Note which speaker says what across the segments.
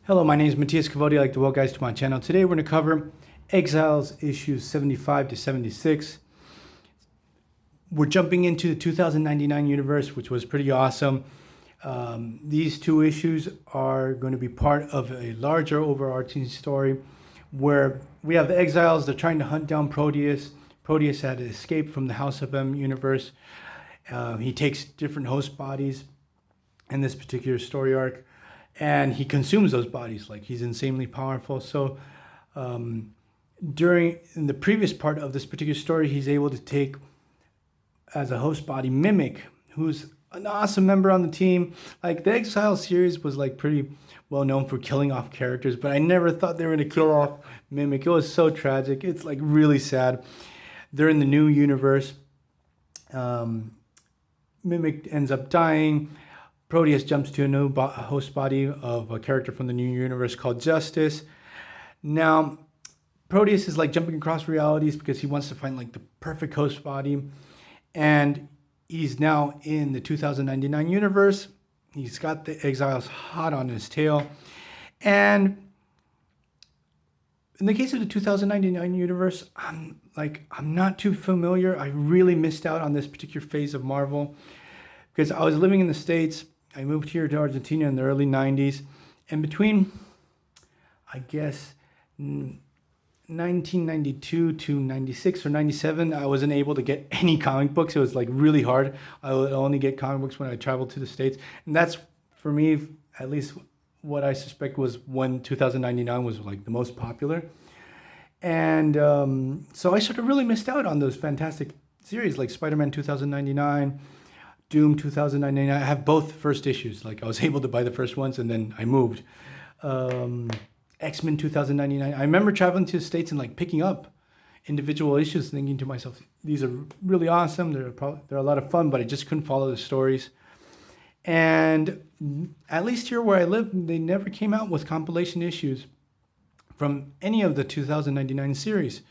Speaker 1: Hello, my name is Matthias Cavodi. I'd like to welcome guys to my channel. Today we're going to cover Exiles issues 75 to 76. We're jumping into the 2099 universe, which was pretty awesome. These two issues are going to be part of a larger overarching story where we have the Exiles. They're trying to hunt down Proteus. Proteus had escaped from the House of M universe. He takes different host bodies in this particular story arc, and he consumes those bodies. Like, he's insanely powerful. So in the previous part of this particular story, he's able to take as a host body Mimic, who's an awesome member on the team. Like, the Exile series was like pretty well known for killing off characters, but I never thought they were going to kill off Mimic. It was so tragic. It's like really sad. They're in the new universe. Mimic ends up dying. Proteus jumps to a new host body of a character from the new universe called Justice. Now, Proteus is like jumping across realities because he wants to find like the perfect host body. And he's now in the 2099 universe. He's got the Exiles hot on his tail. And in the case of the 2099 universe, I'm not too familiar. I really missed out on this particular phase of Marvel because I was living in the States. I moved here to Argentina in the early 90s. And between, I guess, 1992 to 96 or 97, I wasn't able to get any comic books. It was like really hard. I would only get comic books when I traveled to the States. And that's, for me, at least what I suspect was when 2099 was like the most popular. And so I sort of really missed out on those fantastic series like Spider-Man 2099, Doom 2099. I have both first issues. Like, I was able to buy the first ones and then I moved. X-Men 2099. I remember traveling to the States and like picking up individual issues, thinking to myself, these are really awesome. They're a lot of fun, but I just couldn't follow the stories. And at least here where I live, they never came out with compilation issues from any of the 2099 series.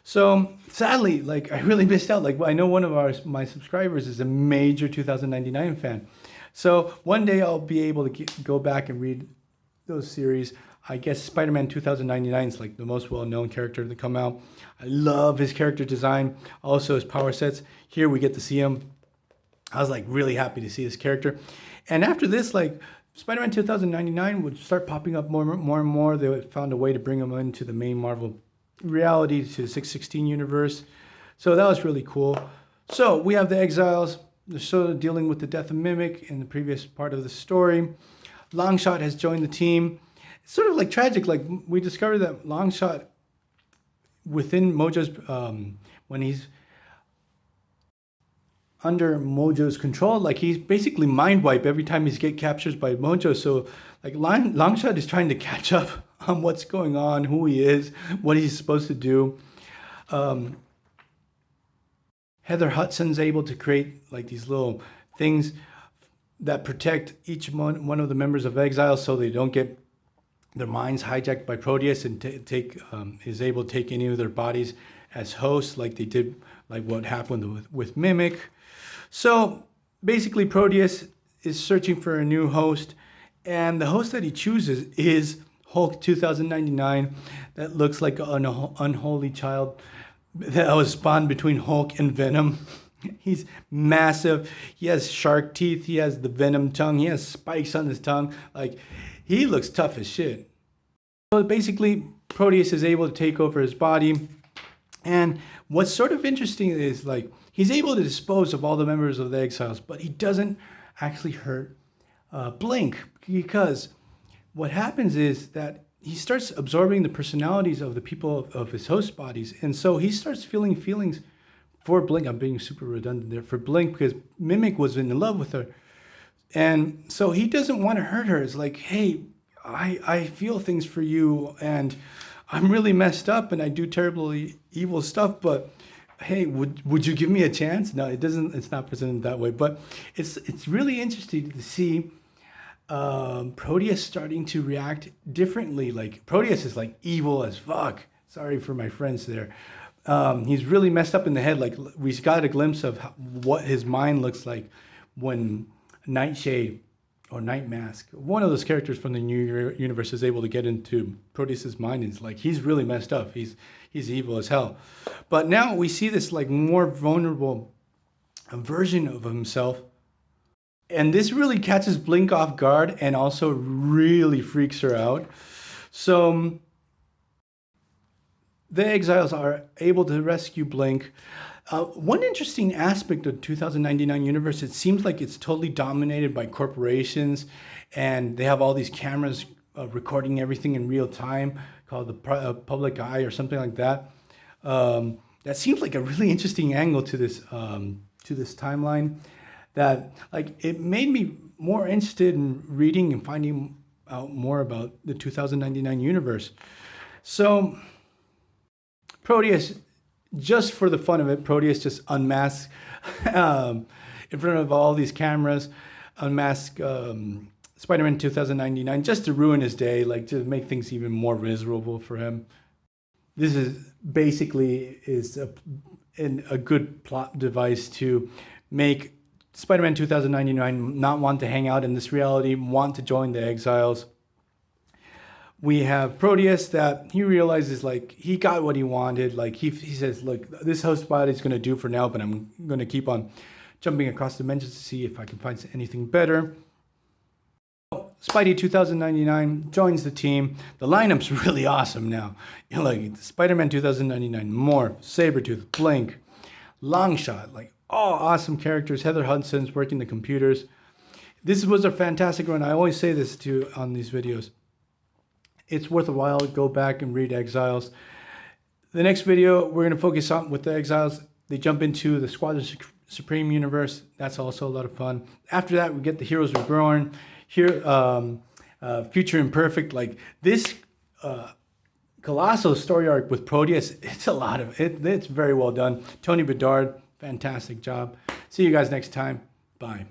Speaker 1: So sadly, like, I really missed out. Like, I know one of my subscribers is a major 2099 fan. So one day I'll be able to go back and read those series. I guess Spider-Man 2099 is like the most well-known character to come out. I love his character design, also his power sets. Here we get to see him. I was like really happy to see this character. And after this, like, Spider-Man 2099 would start popping up more and more. They found a way to bring him into the main Marvel reality, to the 616 universe. So that was really cool. So we have the Exiles. They're sort of dealing with the death of Mimic in the previous part of the story. Longshot has joined the team. It's sort of like tragic. Like, we discovered that Longshot within Mojo's, when he's under Mojo's control, like, he's basically mind wipe every time he gets captured by Mojo. So like, Longshot is trying to catch up on what's going on, who he is, what he's supposed to do. Heather Hudson's able to create like these little things that protect each one of the members of Exile so they don't get their minds hijacked by Proteus, and is able to take any of their bodies as hosts, like they did, like what happened with Mimic. So basically, Proteus is searching for a new host, and the host that he chooses is Hulk 2099. That looks like an unholy child that was spawned between Hulk and Venom. He's massive. He has shark teeth. He has the Venom tongue. He has spikes on his tongue. Like, he looks tough as shit. So basically, Proteus is able to take over his body. And what's sort of interesting is, like, he's able to dispose of all the members of the Exiles, but he doesn't actually hurt Blink, because what happens is that he starts absorbing the personalities of the people of his host bodies. And so he starts feeling feelings for Blink. I'm being super redundant there, for Blink, because Mimic was in love with her. And so he doesn't want to hurt her. It's like, hey, I feel things for you, and I'm really messed up and I do terribly evil stuff, but hey, would you give me a chance? No, it's not presented that way, but it's really interesting to see Proteus starting to react differently. Like, Proteus is like evil as fuck. Sorry for my friends there. He's really messed up in the head. Like, we got a glimpse of what his mind looks like when Nightshade or Night Mask. One of those characters from the new universe is able to get into Proteus's mind, and it's like he's really messed up. He's evil as hell. But now we see this like more vulnerable version of himself, and this really catches Blink off guard and also really freaks her out. So the Exiles are able to rescue Blink. One interesting aspect of 2099 universe, it seems like it's totally dominated by corporations, and they have all these cameras recording everything in real time, called the public eye or something like that. That seems like a really interesting angle to this timeline. That like it made me more interested in reading and finding out more about the 2099 universe. So Proteus, just for the fun of it, Proteus just unmasks in front of all these cameras, unmask Spider-Man 2099 just to ruin his day, like to make things even more miserable for him. This is basically a good plot device to make Spider-Man 2099 not want to hang out in this reality, want to join the Exiles. We have Proteus that he realizes like he got what he wanted. Like he says, look, this host body is going to do for now, but I'm going to keep on jumping across dimensions to see if I can find anything better. Spidey 2099 joins the team. The lineup's really awesome now. You know, like Spider-Man 2099, Morph, Sabretooth, Blink, Longshot, like all awesome characters. Heather Hudson's working the computers. This was a fantastic run. I always say this too on these videos. It's worth a while. Go back and read Exiles. The next video, we're going to focus on with the Exiles. They jump into the Squadron Supreme universe. That's also a lot of fun. After that, we get the Heroes Reborn. Here, Future Imperfect. Like this colossal story arc with Proteus, it's a lot of it. It's very well done. Tony Bedard, fantastic job. See you guys next time. Bye.